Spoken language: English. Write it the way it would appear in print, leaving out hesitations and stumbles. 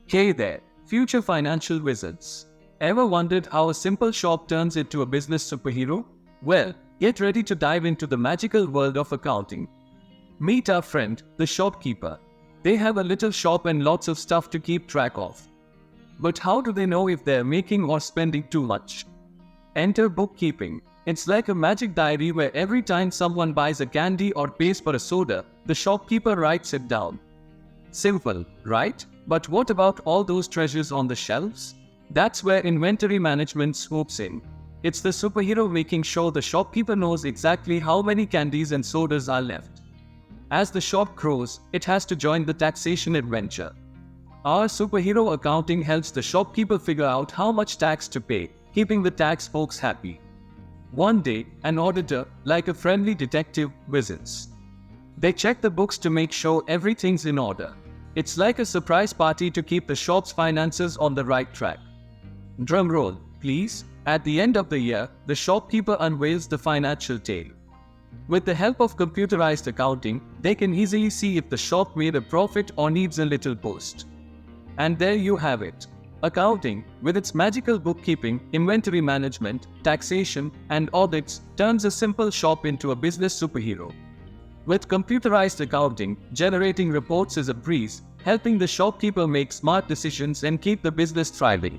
Hey there, future financial wizards. Ever wondered how a simple shop turns into a business superhero? Well, get ready to dive into the magical world of accounting. Meet our friend, the shopkeeper. They have a little shop and lots of stuff to keep track of. But how do they know if they're making or spending too much? Enter bookkeeping. It's like a magic diary where every time someone buys a candy or pays for a soda, the shopkeeper writes it down. Simple, right? But what about all those treasures on the shelves? That's where inventory management swoops in. It's the superhero making sure the shopkeeper knows exactly how many candies and sodas are left. As the shop grows, it has to join the taxation adventure. Our superhero accounting helps the shopkeeper figure out how much tax to pay, keeping the tax folks happy. One day, an auditor, like a friendly detective, visits. They check the books to make sure everything's in order. It's like a surprise party to keep the shop's finances on the right track. Drum roll, please. At the end of the year, the shopkeeper unveils the financial tale. With the help of computerized accounting, they can easily see if the shop made a profit or needs a little boost. And there you have it. Accounting, with its magical bookkeeping, inventory management, taxation, and audits, turns a simple shop into a business superhero. With computerized accounting, generating reports is a breeze, helping the shopkeeper make smart decisions and keep the business thriving.